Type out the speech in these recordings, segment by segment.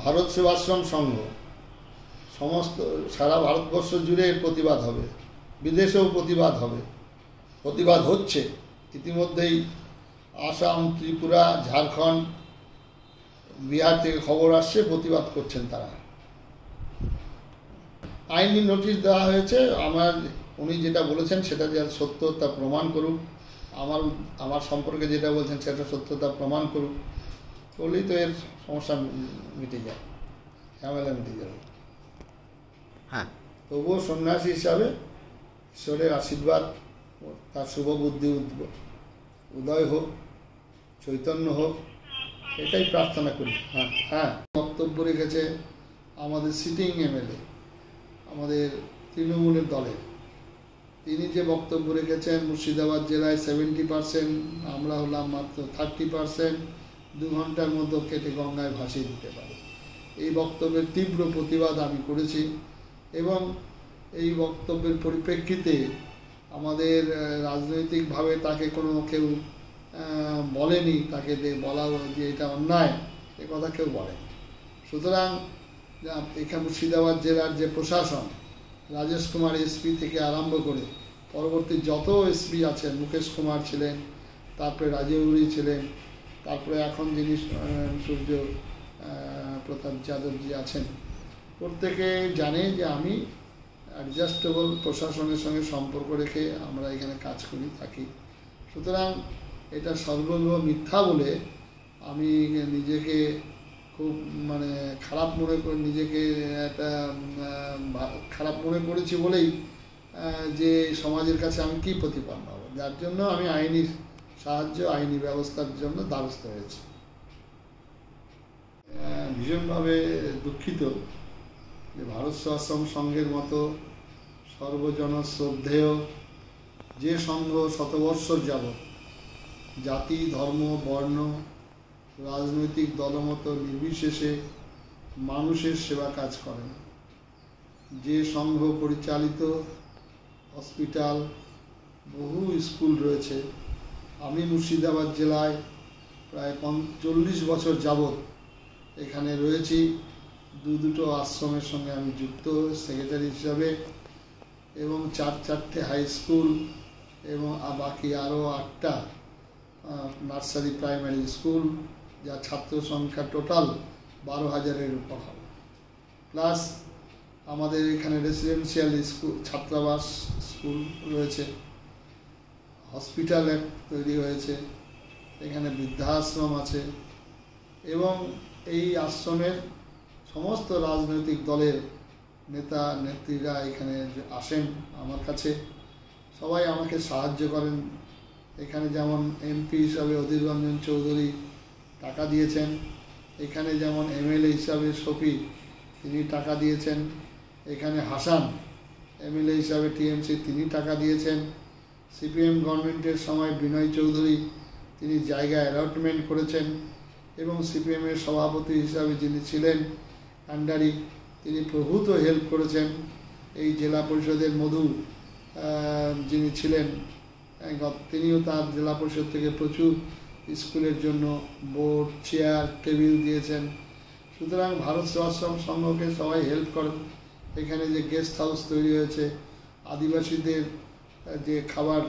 ভারত সেবাশ্রম সংঘ সমস্ত সারা ভারতবর্ষ জুড়ে এর প্রতিবাদ হবে, বিদেশেও প্রতিবাদ হবে, প্রতিবাদ হচ্ছে ইতিমধ্যেই। আসাম, ত্রিপুরা, ঝাড়খণ্ড, বিহার থেকে খবর আসছে, প্রতিবাদ করছেন তারা। আইনি নোটিশ দেওয়া হয়েছে। উনি যেটা বলেছেন সেটা যে সত্যতা প্রমাণ করুক, আমার সম্পর্কে যেটা বলছেন সেটা সত্যতা প্রমাণ করুক, বলেই তো এর সমস্যা মিটে যায়, ঝামেলা মিটে যাবে। হ্যাঁ, তবুও সন্ন্যাসী হিসাবে ঈশ্বরের আশীর্বাদ, তার শুভ বুদ্ধি উদয় হোক, চৈতন্য হোক, এটাই প্রার্থনা করি। হ্যাঁ হ্যাঁ, বক্তব্য রেখেছে আমাদের সিটিং এমএলএ, আমাদের তৃণমূলের দলের। তিনি যে বক্তব্য রেখেছেন, মুর্শিদাবাদ জেলায় 70%, আমরা হলাম মাত্র 30%, 2 ঘন্টার মধ্যে কেটে গঙ্গায় ভাসিয়ে দিতে পারে। এই বক্তব্যের তীব্র প্রতিবাদ আমি করেছি এবং এই বক্তব্যের পরিপ্রেক্ষিতে আমাদের রাজনৈতিকভাবে তাকে কোনো কেউ বলেনি, তাকে বলা যে এটা অন্যায়, এ কথা কেউ বলেনি। সুতরাং এখানে মুর্শিদাবাদ জেলার যে প্রশাসন, রাজেশ কুমার এসপি থেকে আরম্ভ করে পরবর্তী যত এসপি আছেন, মুকেশ কুমার ছিলেন, তারপরে রাজেউরি ছিলেন, তারপরে এখন যিনি সূর্য প্রতাপ যাদবজি আছেন, প্রত্যেকে জানে যে আমি অ্যাডজাস্টেবল প্রশাসনের সঙ্গে সম্পর্ক রেখে আমরা এখানে কাজ করি থাকি। সুতরাং এটা সর্বগ্র মিথ্যা বলে আমি নিজেকে খুব খারাপ মনে করি, নিজেকে একটা খারাপ মনে করেছি বলেই যে সমাজের কাছে আমি কী প্রতিপন্ন হব, যার জন্য আমি আইনি সাহায্য, আইনি ব্যবস্থার জন্য দ্বারস্থ হয়েছি। ভীষণভাবে দুঃখিত যে ভারত সেবাশ্রম সংঘের মতো সর্বজন শ্রদ্ধেয় যে সংঘ শতবর্ষর যাবৎ জাতি, ধর্ম, বর্ণ, রাজনৈতিক দলমত নির্বিশেষে মানুষের সেবা কাজ করেন, যে সংঘ পরিচালিত হসপিটাল, বহু স্কুল রয়েছে। আমি মুর্শিদাবাদ জেলায় প্রায় 40 বছর যাবৎ এখানে রয়েছি। দুটো আশ্রমের সঙ্গে আমি যুক্ত সেক্রেটারি হিসাবে, এবং 4 হাই স্কুল এবং বাকি আরও 8টা নার্সারি প্রাইমারি স্কুল, যা ছাত্র সংখ্যা টোটাল 12,000-এর উপর হবে। প্লাস আমাদের এখানে রেসিডেন্সিয়াল স্কুল, ছাত্রাবাস স্কুল রয়েছে, হসপিটাল তৈরি হয়েছে, এখানে বৃদ্ধাশ্রম আছে, এবং এই আশ্রমের সমস্ত রাজনৈতিক দলের নেতা নেত্রীরা এখানে আসেন আমার কাছে, সবাই আমাকে সাহায্য করেন। এখানে যেমন এমপি হিসাবে অধীর রঞ্জন চৌধুরী টাকা দিয়েছেন, এখানে যেমন এমএলএ হিসাবে শফি তিনি টাকা দিয়েছেন, এখানে হাসান এমএলএ হিসাবে টিএমসি তিনি টাকা দিয়েছেন, সিপিএম গভর্নমেন্টের সময় বিনয় চৌধুরী তিনি জায়গা অ্যালটমেন্ট করেছেন, এবং সিপিএমের সভাপতি হিসাবে যিনি ছিলেন আন্ডারি, তিনি প্রভূত হেল্প করেছেন। এই জেলা পরিষদের মধু যিনি ছিলেন, তিনিও তার জেলা পরিষদ থেকে প্রচুর স্কুলের জন্য বোর্ড, চেয়ার, টেবিল দিয়েছেন। সুতরাং ভারত সেবাশ্রম সংঘকে সবাই হেল্প করেন। এখানে যে গেস্ট হাউস তৈরি হয়েছে, আদিবাসীদের যে খাবার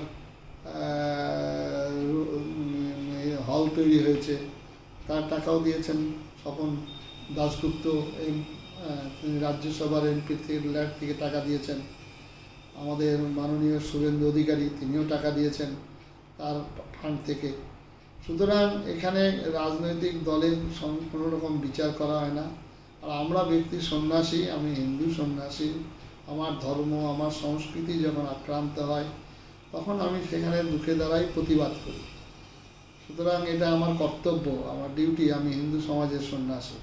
হল তৈরি হয়েছে, তার টাকাও দিয়েছেন স্বপন দাশগুপ্ত, তিনি রাজ্যসভার এমপি থেকে টাকা দিয়েছেন। আমাদের মাননীয় শুভেন্দু অধিকারী তিনিও টাকা দিয়েছেন তার ফান্ড থেকে। সুতরাং এখানে রাজনৈতিক দলের কোনো রকম বিচার করা হয় না। আর আমরা ব্যক্তি সন্ন্যাসী, আমি হিন্দু সন্ন্যাসী, আমার ধর্ম, আমার সংস্কৃতি যখন আক্রান্ত হয় তখন আমি সেখানে দুঃখে দাঁড়াই, প্রতিবাদ করি। সুতরাং এটা আমার কর্তব্য, আমার ডিউটি, আমি হিন্দু সমাজের সন্ন্যাসী।